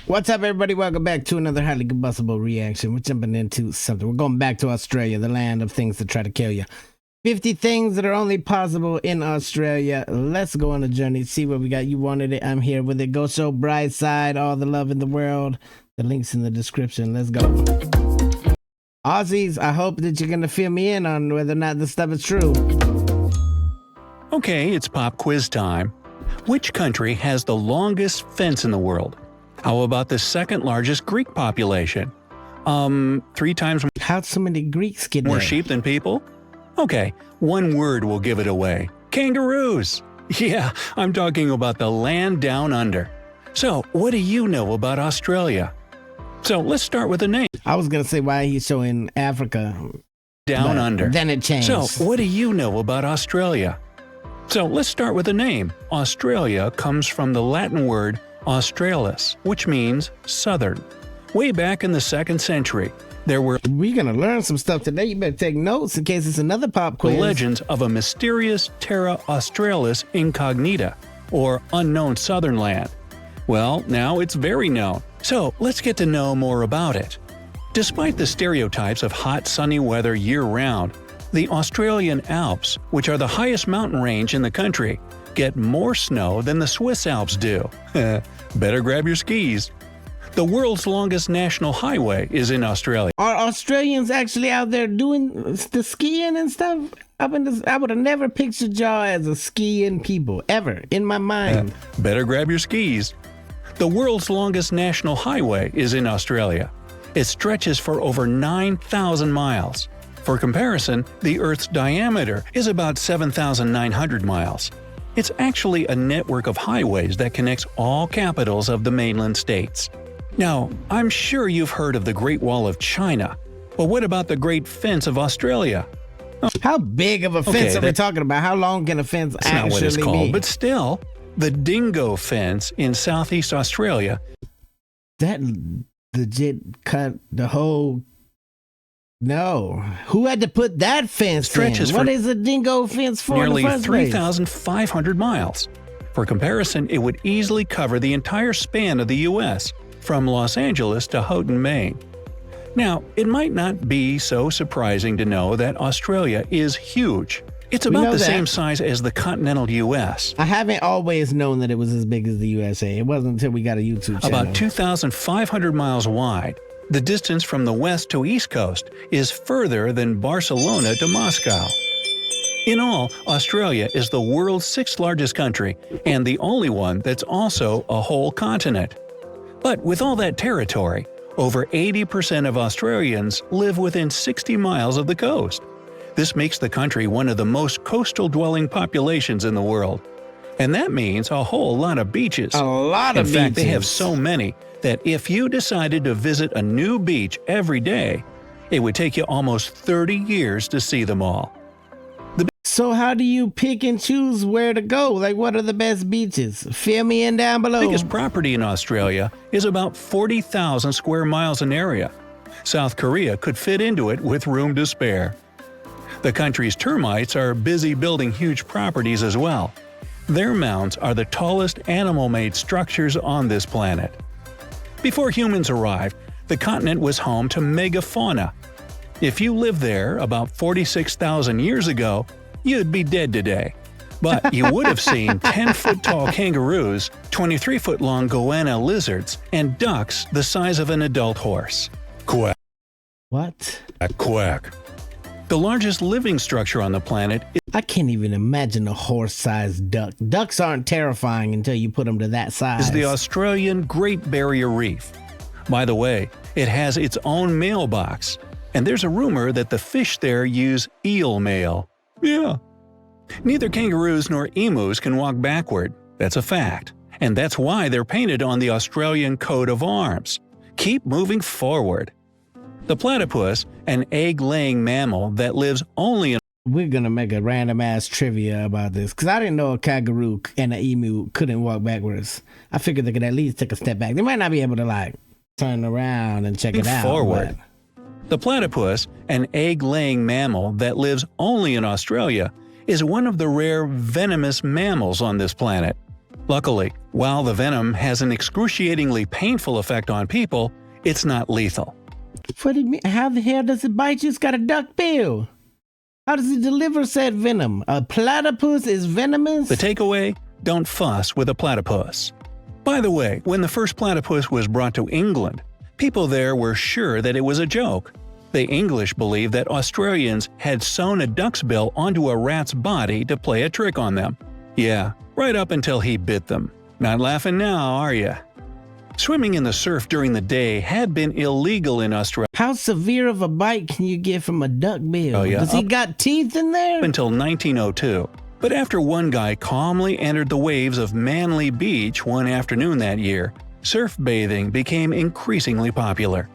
What's up, everybody? Welcome back to another highly combustible reaction. We're jumping into something. We're going back to Australia, the land of things that try to kill you. 50 things that are only possible in Australia. Let's go on a journey, see what we got. You wanted it, I'm here with it. Go show bright side, all the love in the world. The link's in the description. Let's go. Aussies, I hope that you're going to fill me in on whether or not this stuff is true. Okay, it's pop quiz time. Which country has the longest fence in the world? How about the second largest Greek population? 3 times How'd so many Greeks get more there? sheep than people? Okay, one word will give it away. Kangaroos! Yeah, I'm talking about the land down under. So, what do you know about Australia? So, let's start with the name. I was going to say why he's showing Africa. Down under. Then it changed. So, what do you know about Australia? So, let's start with the name. Australia comes from the Latin word Australis, which means southern. Way back in the 2nd century, there were We're going to learn some stuff today. You better take notes in case it's another pop quiz. legends of a mysterious Terra Australis incognita, or unknown southern land. Well, now it's very known, so let's get to know more about it. Despite the stereotypes of hot, sunny weather year-round, the Australian Alps, which are the highest mountain range in the country, get more snow than the Swiss Alps do. Better grab your skis. The world's longest national highway is in Australia. Are Australians actually out there doing the skiing and stuff? I would have never pictured y'all as a skiing people, ever, in my mind. Better grab your skis. The world's longest national highway is in Australia. It stretches for over 9,000 miles. For comparison, the Earth's diameter is about 7,900 miles. It's actually a network of highways that connects all capitals of the mainland states. Now, I'm sure you've heard of the Great Wall of China, but what about the Great Fence of Australia? How big of a fence Okay, are we talking about? How long can a fence That's not what it's actually called, be? but still, the Dingo Fence in Southeast Australia That legit cut the whole... No. Who had to put that fence Stretches in? for What is a dingo fence for nearly in the first place? 3,500 miles. For comparison, it would easily cover the entire span of the U.S., from Los Angeles to Houghton, Maine. Now, it might not be so surprising to know that Australia is huge. It's We about know the that. same size as the continental U.S., I haven't always known that it was as big as the USA. It wasn't until we got a YouTube channel. about 2,500 miles wide. The distance from the west to east coast is further than Barcelona to Moscow. In all, Australia is the world's 6th largest country and the only one that's also a whole continent. But with all that territory, over 80% of Australians live within 60 miles of the coast. This makes the country one of the most coastal-dwelling populations in the world. And that means a whole lot of beaches. A lot of In fact, they have beaches. so many that if you decided to visit a new beach every day, it would take you almost 30 years to see them all. So how do you pick and choose where to go? Like, what are the best beaches? Fill me in down below. The biggest property in Australia is about 40,000 square miles in area. South Korea could fit into it with room to spare. The country's termites are busy building huge properties as well. Their mounds are the tallest animal-made structures on this planet. Before humans arrived, the continent was home to megafauna. If you lived there about 46,000 years ago, you'd be dead today. But you would have seen 10-foot-tall kangaroos, 23-foot-long goanna lizards, and ducks the size of an adult horse. Quack, What? quack. The largest living structure on the planet I can't even imagine a horse-sized duck. Ducks aren't terrifying until you put them to that size. is the Australian Great Barrier Reef. By the way, it has its own mailbox, and there's a rumor that the fish there use eel mail. Yeah. Neither kangaroos nor emus can walk backward. That's a fact. And that's why they're painted on the Australian coat of arms. Keep moving forward. The platypus, an egg-laying mammal that lives only in We're gonna make a random ass trivia about this because I didn't know a kangaroo and an emu couldn't walk backwards. I figured they could at least take a step back. They might not be able to like turn around and check it out. forward. but- The platypus, an egg-laying mammal that lives only in Australia, is one of the rare venomous mammals on this planet. Luckily, while the venom has an excruciatingly painful effect on people, it's not lethal. What do you mean? How the hell does it bite you? It's got a duck bill. How does it deliver said venom? A platypus is venomous? The takeaway? Don't fuss with a platypus. By the way, when the first platypus was brought to England, people there were sure that it was a joke. The English believed that Australians had sewn a duck's bill onto a rat's body to play a trick on them. Yeah, right up until he bit them. Not laughing now, are ya? Swimming in the surf during the day had been illegal in Australia. How severe of a bite can you get from a duck bill? Oh, yeah? Does he got teeth in there? Until 1902. But after one guy calmly entered the waves of Manly Beach one afternoon that year, surf bathing became increasingly popular.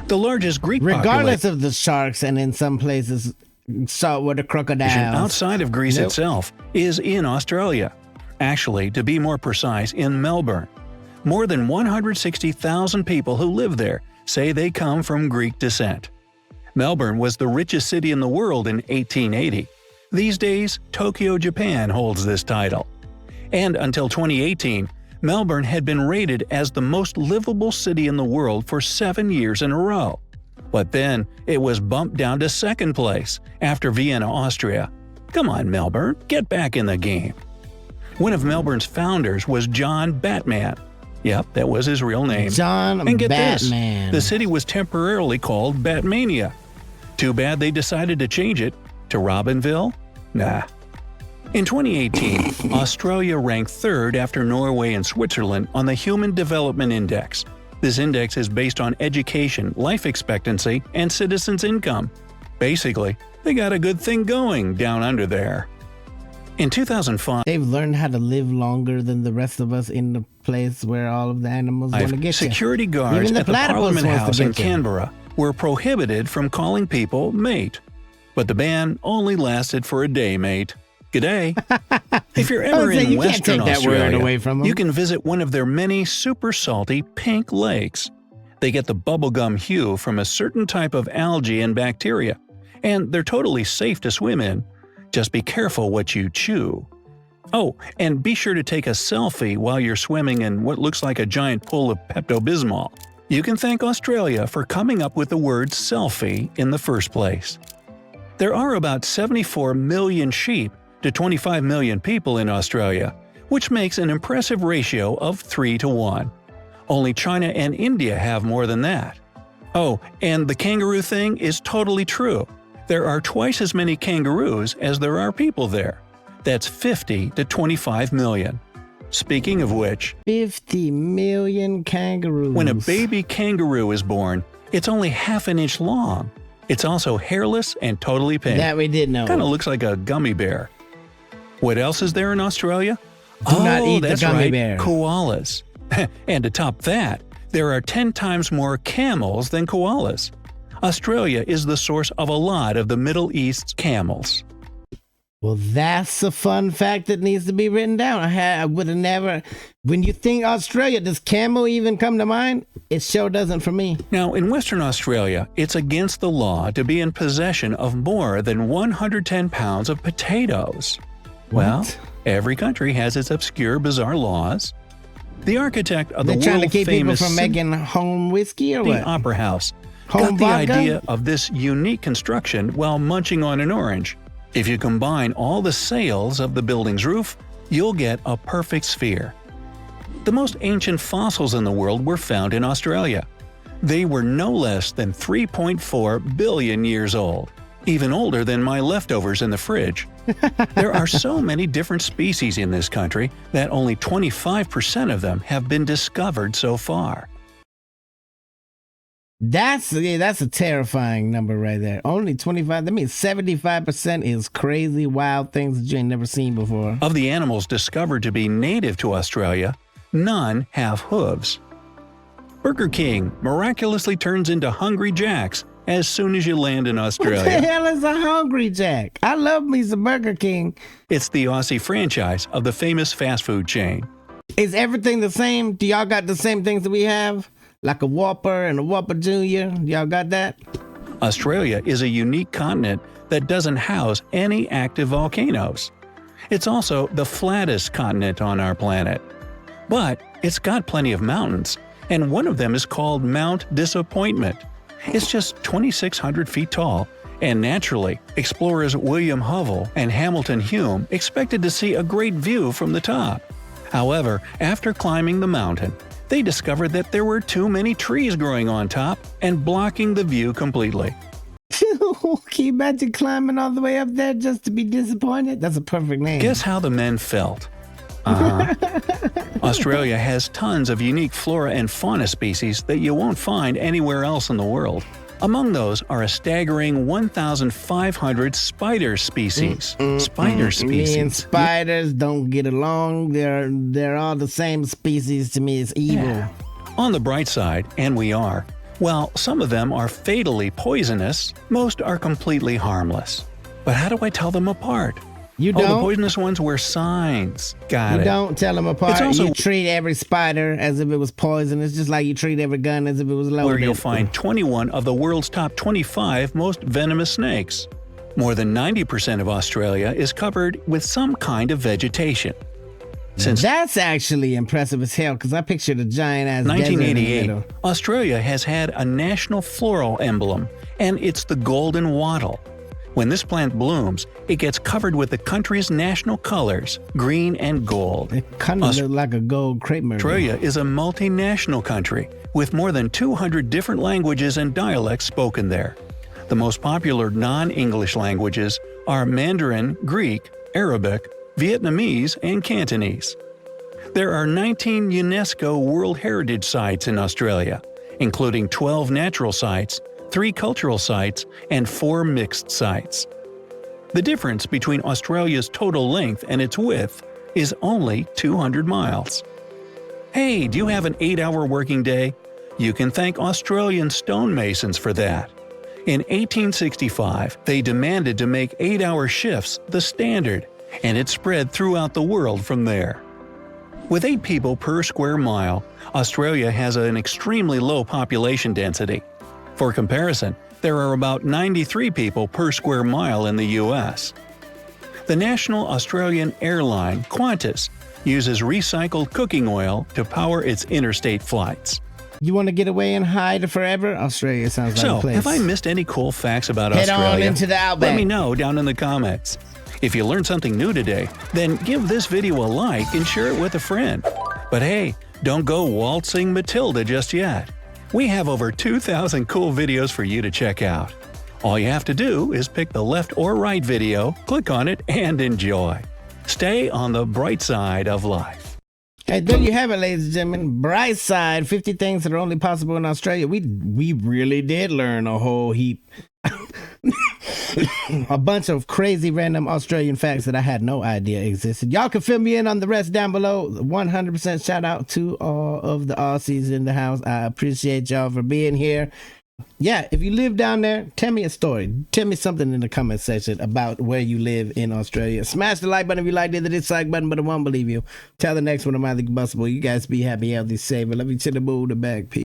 The largest Greek regardless of the sharks, and in some places saltwater crocodiles outside of Greece itself is in Australia. Actually, to be more precise, in Melbourne. More than 160,000 people who live there say they come from Greek descent. Melbourne was the richest city in the world in 1880. These days, Tokyo, Japan holds this title. And until 2018, Melbourne had been rated as the most livable city in the world for 7 years in a row. But then, it was bumped down to second place, after Vienna, Austria. Come on, Melbourne, get back in the game. One of Melbourne's founders was John Batman. Yep, that was his real name. John and get Batman. This, the city was temporarily called Batmania. Too bad they decided to change it to Robinville? Nah. In 2018, Australia ranked third after Norway and Switzerland on the Human Development Index. This index is based on education, life expectancy, and citizens' income. Basically, they got a good thing going down under there. In 2005, they've learned how to live longer than the rest of us in the place where all of the animals want to get security you. guards at the Parliament House in you. Canberra were prohibited from calling people mate. But the ban only lasted for a day, mate. G'day. If you're ever in Western Australia, you can visit one of their many super salty pink lakes. They get the bubblegum hue from a certain type of algae and bacteria, and they're totally safe to swim in. Just be careful what you chew. Oh, and be sure to take a selfie while you're swimming in what looks like a giant pool of Pepto-Bismol. You can thank Australia for coming up with the word selfie in the first place. There are about 74 million sheep to 25 million people in Australia, which makes an impressive ratio of 3 to 1. Only China and India have more than that. Oh, and the kangaroo thing is totally true. There are twice as many kangaroos as there are people there. That's 50 to 25 million. Speaking of which, 50 million kangaroos. When a baby kangaroo is born, it's only half an inch long. It's also hairless and totally pink. That we did know. Kind of looks like a gummy bear. What else is there in Australia? Do not eat that's the gummy right, bear. Koalas. And to top that, there are 10 times more camels than koalas. Australia is the source of a lot of the Middle East's camels. Well, that's a fun fact that needs to be written down. I would have never... When you think Australia, does camel even come to mind? It sure doesn't for me. Now, in Western Australia, it's against the law to be in possession of more than 110 pounds of potatoes. What? Well, every country has its obscure, bizarre laws. The architect of the They're trying to keep people world-famous from making home whiskey or what? Opera House Home got the vodka? idea of this unique construction while munching on an orange. If you combine all the sails of the building's roof, you'll get a perfect sphere. The most ancient fossils in the world were found in Australia. They were no less than 3.4 billion years old, even older than my leftovers in the fridge. There are so many different species in this country that only 25% of them have been discovered so far. That's a terrifying number right there. Only 25. That means 75% is crazy, wild things that you ain't never seen before. Of the animals discovered to be native to Australia, none have hooves. Burger King miraculously turns into Hungry Jacks as soon as you land in Australia. What the hell is a Hungry Jack? I love me some Burger King. It's the Aussie franchise of the famous fast food chain. Is everything the same? Do y'all got the same things that we have? Like a Whopper and a Whopper Jr.? Y'all got that? Australia is a unique continent that doesn't house any active volcanoes. It's also the flattest continent on our planet. But it's got plenty of mountains, and one of them is called Mount Disappointment. It's just 2,600 feet tall, and naturally, explorers William Hovell and Hamilton Hume expected to see a great view from the top. However, after climbing the mountain, they discovered that there were too many trees growing on top and blocking the view completely. Can you imagine climbing all the way up there just to be disappointed? That's a perfect name. Guess how the men felt? Australia has tons of unique flora and fauna species that you won't find anywhere else in the world. Among those are a staggering 1,500 spider species. Spider species. Me and spiders don't get along. They're all the same species to me. It's evil. Yeah. On the bright side, and we are, while some of them are fatally poisonous, most are completely harmless. But how do I tell them apart? You don't? Oh, the poisonous ones wear signs. Got it. You don't tell them apart. It's also, you treat every spider as if it was poisonous, just like you treat every gun as if it was loaded. Where you'll find 21 of the world's top 25 most venomous snakes. More than 90% of Australia is covered with some kind of vegetation. Since That's actually impressive as hell, because I pictured a giant-ass desert in the 1988, middle. Australia has had a national floral emblem, and it's the golden wattle. When this plant blooms, it gets covered with the country's national colors, green and gold. It kind of looks like a gold crepe myrtle. Australia is a multinational country, with more than 200 different languages and dialects spoken there. The most popular non-English languages are Mandarin, Greek, Arabic, Vietnamese, and Cantonese. There are 19 UNESCO World Heritage Sites in Australia, including 12 natural sites, 3 cultural sites, and 4 mixed sites. The difference between Australia's total length and its width is only 200 miles. Hey, do you have an 8-hour working day? You can thank Australian stonemasons for that. In 1865, they demanded to make 8-hour shifts the standard, and it spread throughout the world from there. With 8 people per square mile, Australia has an extremely low population density. For comparison, there are about 93 people per square mile in the U.S. The national Australian airline, Qantas, uses recycled cooking oil to power its interstate flights. You want to get away and hide forever? Australia sounds like a place. Have I missed any cool facts about Head Australia? on into the outback. Let me know down in the comments. If you learned something new today, then give this video a like and share it with a friend. But hey, don't go waltzing Matilda just yet. We have over 2,000 cool videos for you to check out. All you have to do is pick the left or right video, click on it, and enjoy. Stay on the bright side of life. Hey, there you have it, ladies and gentlemen. Bright side, 50 things that are only possible in Australia. We really did learn a whole heap. A bunch of crazy random Australian facts that I had no idea existed. Y'all can fill me in on the rest down below. 100% shout out to all of the Aussies in the house. I appreciate y'all for being here. Yeah, if you live down there, tell me a story. Tell me something in the comment section about where you live in Australia. Smash the like button if you liked it, the dislike button, but I won't believe you. Tell the next one I'm either combustible. You guys be happy, healthy, safe. I love you to the moon, the back. Peace.